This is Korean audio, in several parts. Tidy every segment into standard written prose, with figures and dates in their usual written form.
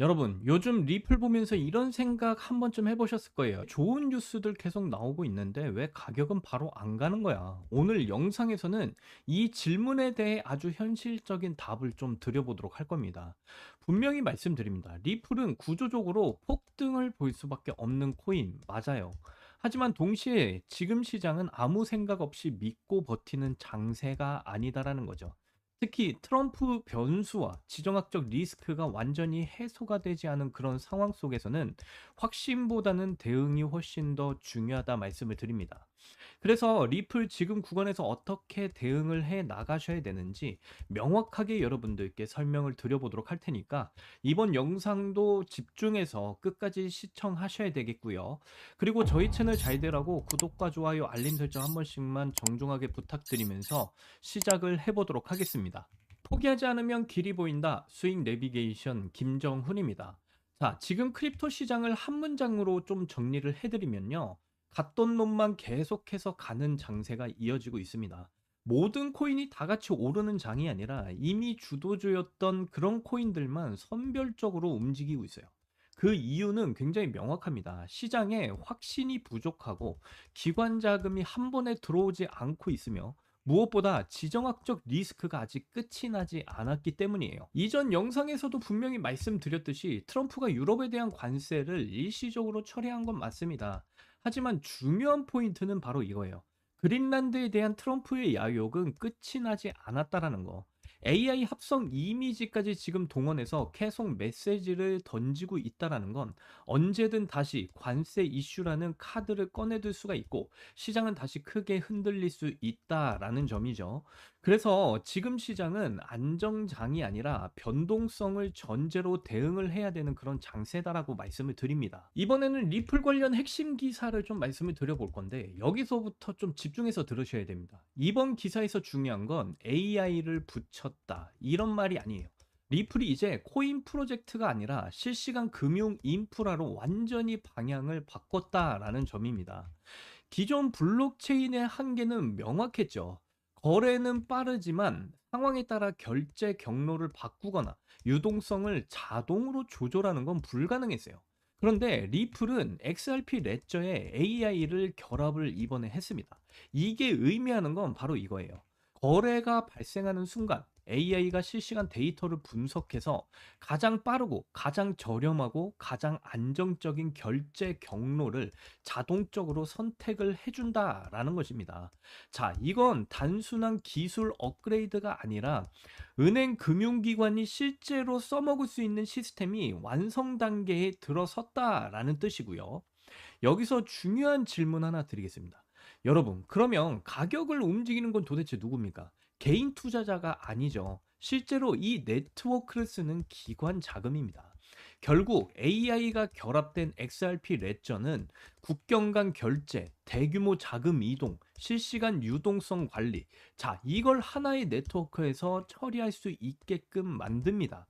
여러분, 요즘 리플 보면서 이런 생각 한 번쯤 해보셨을 거예요. 좋은 뉴스들 계속 나오고 있는데 왜 가격은 바로 안 가는 거야? 오늘 영상에서는 이 질문에 대해 아주 현실적인 답을 좀 드려보도록 할 겁니다. 분명히 말씀드립니다. 리플은 구조적으로 폭등을 볼 수밖에 없는 코인, 맞아요. 하지만 동시에 지금 시장은 아무 생각 없이 믿고 버티는 장세가 아니다라는 거죠. 특히 트럼프 변수와 지정학적 리스크가 완전히 해소가 되지 않은 그런 상황 속에서는 확신보다는 대응이 훨씬 더 중요하다 말씀을 드립니다. 그래서 리플 지금 구간에서 어떻게 대응을 해 나가셔야 되는지 명확하게 여러분들께 설명을 드려보도록 할 테니까 이번 영상도 집중해서 끝까지 시청하셔야 되겠고요. 그리고 저희 채널 잘 되라고 구독과 좋아요, 알림 설정 한 번씩만 정중하게 부탁드리면서 시작을 해보도록 하겠습니다. 포기하지 않으면 길이 보인다. 수익 내비게이션 김정훈입니다. 자, 지금 크립토 시장을 한 문장으로 좀 정리를 해드리면요. 갔던 놈만 계속해서 가는 장세가 이어지고 있습니다. 모든 코인이 다 같이 오르는 장이 아니라 이미 주도주였던 그런 코인들만 선별적으로 움직이고 있어요. 그 이유는 굉장히 명확합니다. 시장에 확신이 부족하고 기관 자금이 한 번에 들어오지 않고 있으며 무엇보다 지정학적 리스크가 아직 끝이 나지 않았기 때문이에요. 이전 영상에서도 분명히 말씀드렸듯이 트럼프가 유럽에 대한 관세를 일시적으로 철회한 건 맞습니다. 하지만 중요한 포인트는 바로 이거예요. 그린란드에 대한 트럼프의 야욕은 끝이 나지 않았다라는 거. AI 합성 이미지까지 지금 동원해서 계속 메시지를 던지고 있다라는 건 언제든 다시 관세 이슈라는 카드를 꺼내들 수가 있고 시장은 다시 크게 흔들릴 수 있다라는 점이죠. 그래서 지금 시장은 안정장이 아니라 변동성을 전제로 대응을 해야 되는 그런 장세다라고 말씀을 드립니다. 이번에는 리플 관련 핵심 기사를 좀 말씀을 드려볼 건데 여기서부터 좀 집중해서 들으셔야 됩니다. 이번 기사에서 중요한 건 AI를 붙였다 이런 말이 아니에요. 리플이 이제 코인 프로젝트가 아니라 실시간 금융 인프라로 완전히 방향을 바꿨다라는 점입니다. 기존 블록체인의 한계는 명확했죠. 거래는 빠르지만 상황에 따라 결제 경로를 바꾸거나 유동성을 자동으로 조절하는 건 불가능했어요. 그런데 리플은 XRP 레저에 AI를 결합을 이번에 했습니다. 이게 의미하는 건 바로 이거예요. 거래가 발생하는 순간 AI가 실시간 데이터를 분석해서 가장 빠르고 가장 저렴하고 가장 안정적인 결제 경로를 자동적으로 선택을 해준다라는 것입니다. 자, 이건 단순한 기술 업그레이드가 아니라 은행 금융기관이 실제로 써먹을 수 있는 시스템이 완성 단계에 들어섰다라는 뜻이고요. 여기서 중요한 질문 하나 드리겠습니다. 여러분, 그러면 가격을 움직이는 건 도대체 누굽니까? 개인 투자자가 아니죠. 실제로 이 네트워크를 쓰는 기관 자금입니다. 결국 AI가 결합된 XRP 레저는 국경 간 결제, 대규모 자금 이동, 실시간 유동성 관리. 자, 이걸 하나의 네트워크에서 처리할 수 있게끔 만듭니다.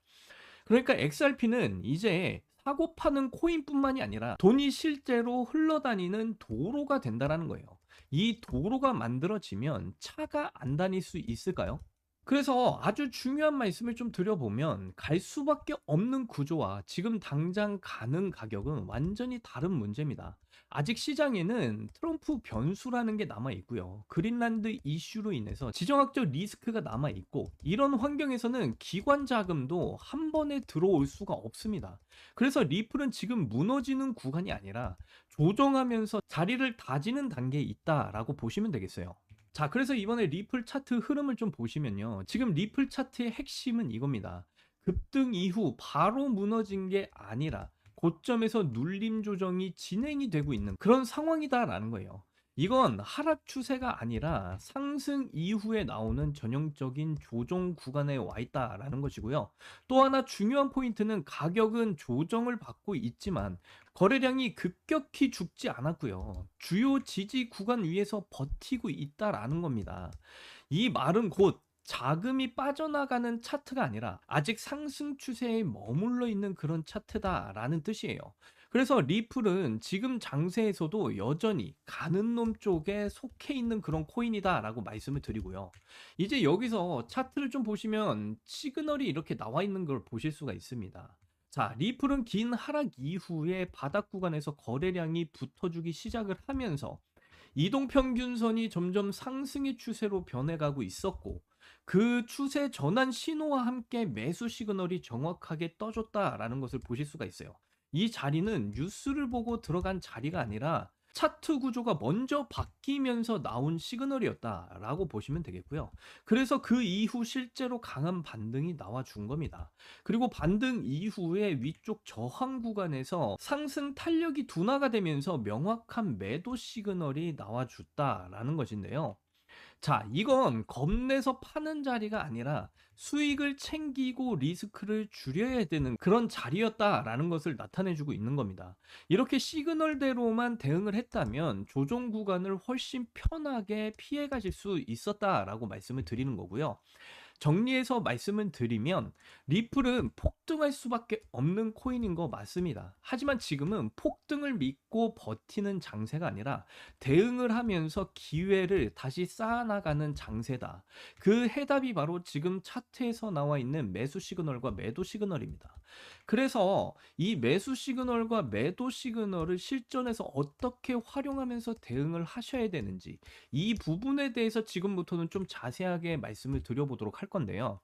그러니까 XRP는 이제 사고 파는 코인뿐만이 아니라 돈이 실제로 흘러다니는 도로가 된다라는 거예요. 이 도로가 만들어지면 차가 안 다닐 수 있을까요? 그래서 아주 중요한 말씀을 좀 드려보면 갈 수밖에 없는 구조와 지금 당장 가는 가격은 완전히 다른 문제입니다. 아직 시장에는 트럼프 변수라는 게 남아 있고요. 그린란드 이슈로 인해서 지정학적 리스크가 남아 있고 이런 환경에서는 기관 자금도 한 번에 들어올 수가 없습니다. 그래서 리플은 지금 무너지는 구간이 아니라 조정하면서 자리를 다지는 단계에 있다라고 보시면 되겠어요. 자, 그래서 이번에 리플 차트 흐름을 좀 보시면요. 지금 리플 차트의 핵심은 이겁니다. 급등 이후 바로 무너진 게 아니라 고점에서 눌림 조정이 진행이 되고 있는 그런 상황이다라는 거예요. 이건 하락 추세가 아니라 상승 이후에 나오는 전형적인 조정 구간에 와 있다라는 것이고요. 또 하나 중요한 포인트는 가격은 조정을 받고 있지만 거래량이 급격히 죽지 않았고요. 주요 지지 구간 위에서 버티고 있다라는 겁니다. 이 말은 곧 자금이 빠져나가는 차트가 아니라 아직 상승 추세에 머물러 있는 그런 차트다라는 뜻이에요. 그래서 리플은 지금 장세에서도 여전히 가는 놈 쪽에 속해 있는 그런 코인이다라고 말씀을 드리고요. 이제 여기서 차트를 좀 보시면 시그널이 이렇게 나와 있는 걸 보실 수가 있습니다. 자, 리플은 긴 하락 이후에 바닥 구간에서 거래량이 붙어주기 시작을 하면서 이동평균선이 점점 상승의 추세로 변해가고 있었고, 그 추세 전환 신호와 함께 매수 시그널이 정확하게 떠줬다라는 것을 보실 수가 있어요. 이 자리는 뉴스를 보고 들어간 자리가 아니라 차트 구조가 먼저 바뀌면서 나온 시그널이었다라고 보시면 되겠고요. 그래서 그 이후 실제로 강한 반등이 나와 준 겁니다. 그리고 반등 이후에 위쪽 저항 구간에서 상승 탄력이 둔화가 되면서 명확한 매도 시그널이 나와줬다라는 것인데요. 자, 이건 겁내서 파는 자리가 아니라 수익을 챙기고 리스크를 줄여야 되는 그런 자리였다라는 것을 나타내주고 있는 겁니다. 이렇게 시그널대로만 대응을 했다면 조정 구간을 훨씬 편하게 피해 가실 수 있었다라고 말씀을 드리는 거고요. 정리해서 말씀을 드리면 리플은 폭등할 수밖에 없는 코인인 거 맞습니다. 하지만 지금은 폭등을 믿고 버티는 장세가 아니라 대응을 하면서 기회를 다시 쌓아나가는 장세다. 그 해답이 바로 지금 차트에서 나와 있는 매수 시그널과 매도 시그널입니다. 그래서 이 매수 시그널과 매도 시그널을 실전에서 어떻게 활용하면서 대응을 하셔야 되는지, 이 부분에 대해서 지금부터는 좀 자세하게 말씀을 드려보도록 할 건데요.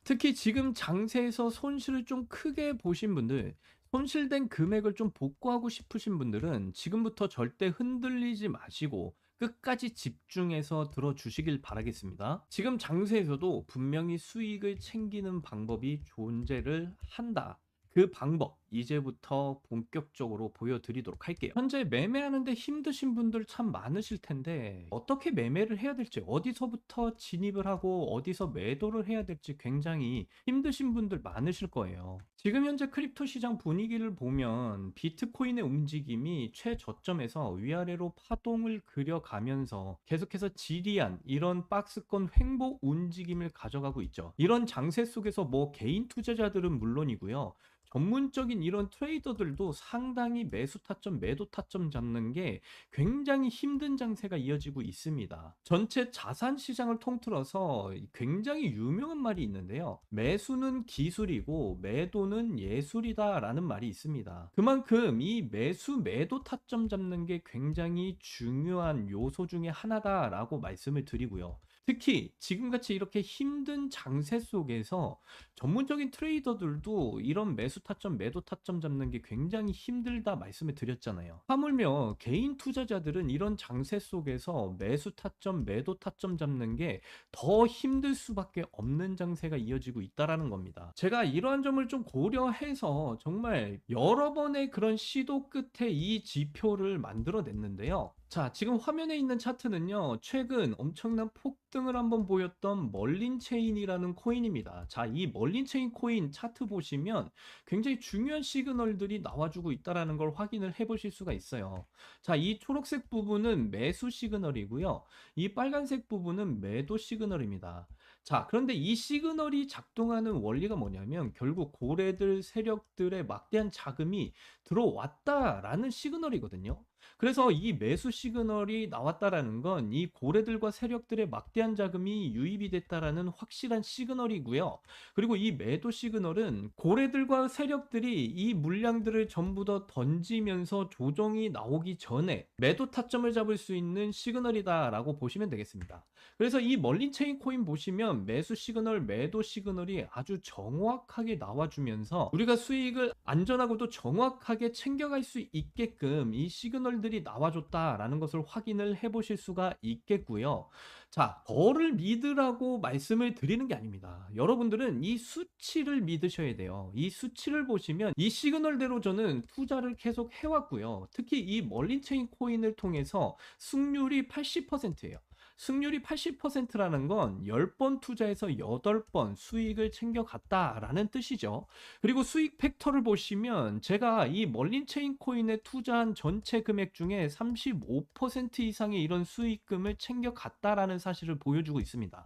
특히 지금 장세에서 손실을 좀 크게 보신 분들, 손실된 금액을 좀 복구하고 싶으신 분들은 지금부터 절대 흔들리지 마시고 끝까지 집중해서 들어주시길 바라겠습니다. 지금 장세에서도 분명히 수익을 챙기는 방법이 존재를 한다. 그 방법 이제부터 본격적으로 보여드리도록 할게요. 현재 매매하는데 힘드신 분들 참 많으실 텐데 어떻게 매매를 해야 될지, 어디서부터 진입을 하고 어디서 매도를 해야 될지 굉장히 힘드신 분들 많으실 거예요. 지금 현재 크립토 시장 분위기를 보면 비트코인의 움직임이 최저점에서 위아래로 파동을 그려가면서 계속해서 지리한 이런 박스권 횡보 움직임을 가져가고 있죠. 이런 장세 속에서 뭐 개인 투자자들은 물론이고요. 전문적인 이런 트레이더들도 상당히 매수 타점, 매도 타점 잡는 게 굉장히 힘든 장세가 이어지고 있습니다. 전체 자산 시장을 통틀어서 굉장히 유명한 말이 있는데요. 매수는 기술이고 매도는 예술이다라는 말이 있습니다. 그만큼 이 매수, 매도 타점 잡는 게 굉장히 중요한 요소 중에 하나다라고 말씀을 드리고요. 특히 지금같이 이렇게 힘든 장세 속에서 전문적인 트레이더들도 이런 매수 타점, 매도 타점 잡는 게 굉장히 힘들다 말씀을 드렸잖아요. 하물며 개인 투자자들은 이런 장세 속에서 매수 타점, 매도 타점 잡는 게 더 힘들 수밖에 없는 장세가 이어지고 있다라는 겁니다. 제가 이러한 점을 좀 고려해서 정말 여러 번의 그런 시도 끝에 이 지표를 만들어냈는데요. 자, 지금 화면에 있는 차트는요, 최근 엄청난 폭등을 한번 보였던 멀린체인이라는 코인입니다. 자, 이 멀린체인 코인 차트 보시면 굉장히 중요한 시그널들이 나와주고 있다는 걸 확인을 해 보실 수가 있어요. 자, 이 초록색 부분은 매수 시그널이고요. 이 빨간색 부분은 매도 시그널입니다. 자, 그런데 이 시그널이 작동하는 원리가 뭐냐면 결국 고래들 세력들의 막대한 자금이 들어왔다라는 시그널이거든요. 그래서 이 매수 시그널이 나왔다라는 건 이 고래들과 세력들의 막대한 자금이 유입이 됐다라는 확실한 시그널이고요. 그리고 이 매도 시그널은 고래들과 세력들이 이 물량들을 전부 다 던지면서 조정이 나오기 전에 매도 타점을 잡을 수 있는 시그널이다라고 보시면 되겠습니다. 그래서 이 멀린체인 코인 보시면 매수 시그널, 매도 시그널이 아주 정확하게 나와주면서 우리가 수익을 안전하고도 정확하게 챙겨갈 수 있게끔 이 시그널들이 나와줬다라는 것을 확인을 해보실 수가 있겠고요. 자, 저를 믿으라고 말씀을 드리는 게 아닙니다. 여러분들은 이 수치를 믿으셔야 돼요. 이 수치를 보시면 이 시그널대로 저는 투자를 계속 해왔고요. 특히 이 멀린체인 코인을 통해서 승률이 80%예요. 승률이 80%라는 건 10번 투자해서 8번 수익을 챙겨갔다라는 뜻이죠. 그리고 수익 팩터를 보시면 제가 이 멀린체인 코인에 투자한 전체 금액 중에 35% 이상의 이런 수익금을 챙겨갔다라는 사실을 보여주고 있습니다.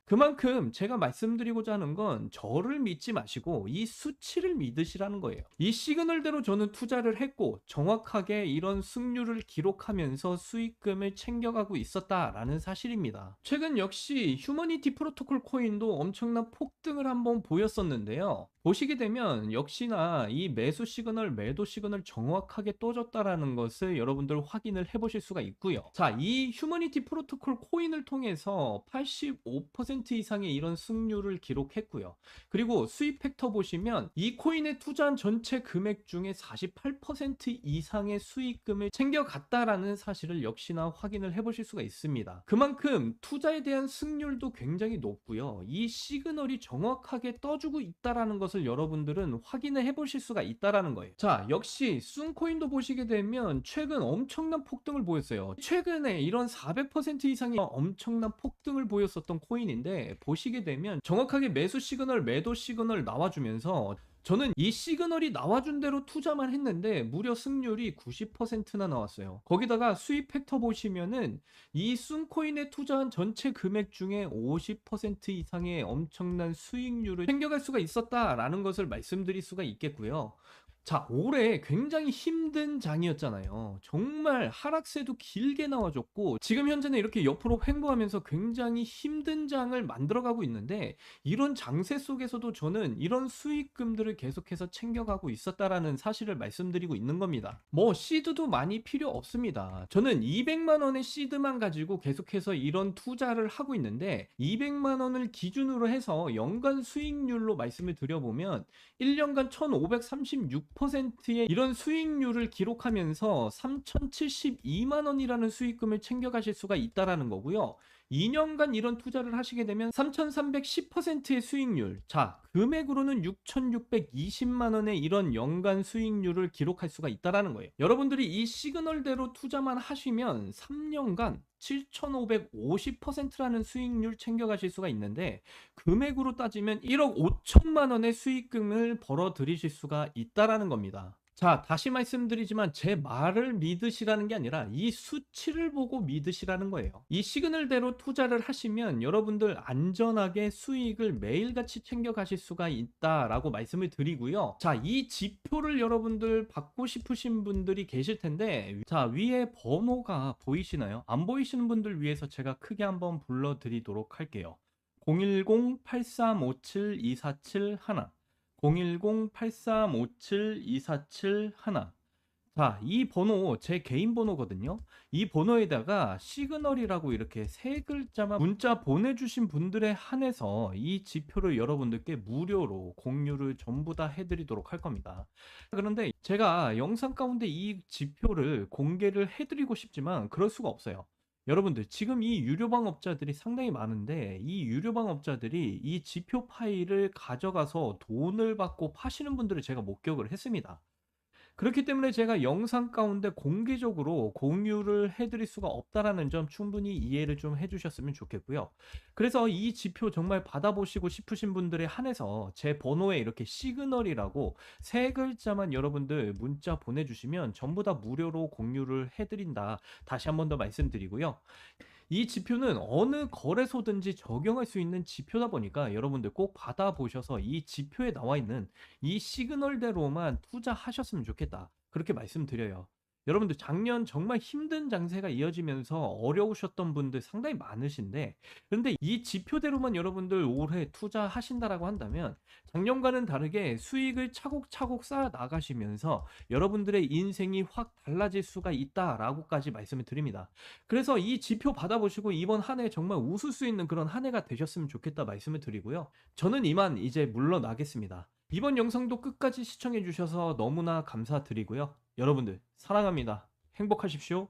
그만큼 제가 말씀드리고자 하는 건 저를 믿지 마시고 이 수치를 믿으시라는 거예요. 이 시그널대로 저는 투자를 했고 정확하게 이런 승률을 기록하면서 수익금을 챙겨가고 있었다라는 사실입니다. 최근 역시 휴머니티 프로토콜 코인도 엄청난 폭등을 한번 보였었는데요. 보시게 되면 역시나 이 매수 시그널, 매도 시그널 정확하게 떠줬다라는 것을 여러분들 확인을 해 보실 수가 있고요. 자, 이 휴머니티 프로토콜 코인을 통해서 85% 이상의 이런 승률을 기록했고요. 그리고 수익 팩터 보시면 이 코인에 투자한 전체 금액 중에 48% 이상의 수익금을 챙겨갔다라는 사실을 역시나 확인을 해 보실 수가 있습니다. 그만큼 투자에 대한 승률도 굉장히 높고요. 이 시그널이 정확하게 떠주고 있다라는 것을 여러분들은 확인을 해 보실 수가 있다라는 거예요. 자, 역시 순코인도 보시게 되면 최근 엄청난 폭등을 보였어요. 최근에 이런 400% 이상의 엄청난 폭등을 보였었던 코인인데, 보시게 되면 정확하게 매수 시그널, 매도 시그널 나와주면서 저는 이 시그널이 나와준 대로 투자만 했는데 무려 승률이 90%나 나왔어요. 거기다가 수익 팩터 보시면은 이 순코인에 투자한 전체 금액 중에 50% 이상의 엄청난 수익률을 챙겨갈 수가 있었다라는 것을 말씀드릴 수가 있겠고요. 자, 올해 굉장히 힘든 장이었잖아요. 정말 하락세도 길게 나와줬고, 지금 현재는 이렇게 옆으로 횡보하면서 굉장히 힘든 장을 만들어가고 있는데, 이런 장세 속에서도 저는 이런 수익금들을 계속해서 챙겨가고 있었다라는 사실을 말씀드리고 있는 겁니다. 뭐 시드도 많이 필요 없습니다. 저는 200만 원의 시드만 가지고 계속해서 이런 투자를 하고 있는데, 200만 원을 기준으로 해서 연간 수익률로 말씀을 드려보면 1년간 1536%의 이런 수익률을 기록하면서 3072만 원이라는 수익금을 챙겨가실 수가 있다라는 거고요. 2년간 이런 투자를 하시게 되면 3310%의 수익률. 자, 금액으로는 6620만 원의 이런 연간 수익률을 기록할 수가 있다라는 거예요. 여러분들이 이 시그널대로 투자만 하시면 3년간 7550%라는 수익률 챙겨가실 수가 있는데, 금액으로 따지면 1억 5천만 원의 수익금을 벌어 들이실 수가 있다라는 겁니다. 자, 다시 말씀드리지만 제 말을 믿으시라는 게 아니라 이 수치를 보고 믿으시라는 거예요. 이 시그널대로 투자를 하시면 여러분들 안전하게 수익을 매일같이 챙겨가실 수가 있다라고 말씀을 드리고요. 자, 이 지표를 여러분들 받고 싶으신 분들이 계실 텐데, 자, 위에 번호가 보이시나요? 안 보이시는 분들 위해서 제가 크게 한번 불러드리도록 할게요. 010-8357-2471, 010-8357-2471. 자, 이 번호 제 개인 번호거든요. 이 번호에다가 시그널이라고 이렇게 세 글자만 문자 보내주신 분들에 한해서 이 지표를 여러분들께 무료로 공유를 전부 다 해드리도록 할 겁니다. 그런데 제가 영상 가운데 이 지표를 공개를 해드리고 싶지만 그럴 수가 없어요. 여러분들, 지금 이 유료방업자들이 상당히 많은데, 이 유료방업자들이 이 지표 파일을 가져가서 돈을 받고 파시는 분들을 제가 목격을 했습니다. 그렇기 때문에 제가 영상 가운데 공개적으로 공유를 해드릴 수가 없다라는 점 충분히 이해를 좀 해주셨으면 좋겠고요. 그래서 이 지표 정말 받아보시고 싶으신 분들에 한해서 제 번호에 이렇게 시그널이라고 세 글자만 여러분들 문자 보내주시면 전부 다 무료로 공유를 해드린다. 다시 한 번 더 말씀드리고요. 이 지표는 어느 거래소든지 적용할 수 있는 지표다 보니까 여러분들 꼭 받아보셔서 이 지표에 나와 있는 이 시그널대로만 투자하셨으면 좋겠다. 그렇게 말씀드려요. 여러분들, 작년 정말 힘든 장세가 이어지면서 어려우셨던 분들 상당히 많으신데, 그런데 이 지표대로만 여러분들 올해 투자하신다라고 한다면 작년과는 다르게 수익을 차곡차곡 쌓아 나가시면서 여러분들의 인생이 확 달라질 수가 있다라고까지 말씀을 드립니다. 그래서 이 지표 받아보시고 이번 한 해 정말 웃을 수 있는 그런 한 해가 되셨으면 좋겠다 말씀을 드리고요. 저는 이만 이제 물러나겠습니다. 이번 영상도 끝까지 시청해 주셔서 너무나 감사드리고요. 여러분들 사랑합니다. 행복하십시오.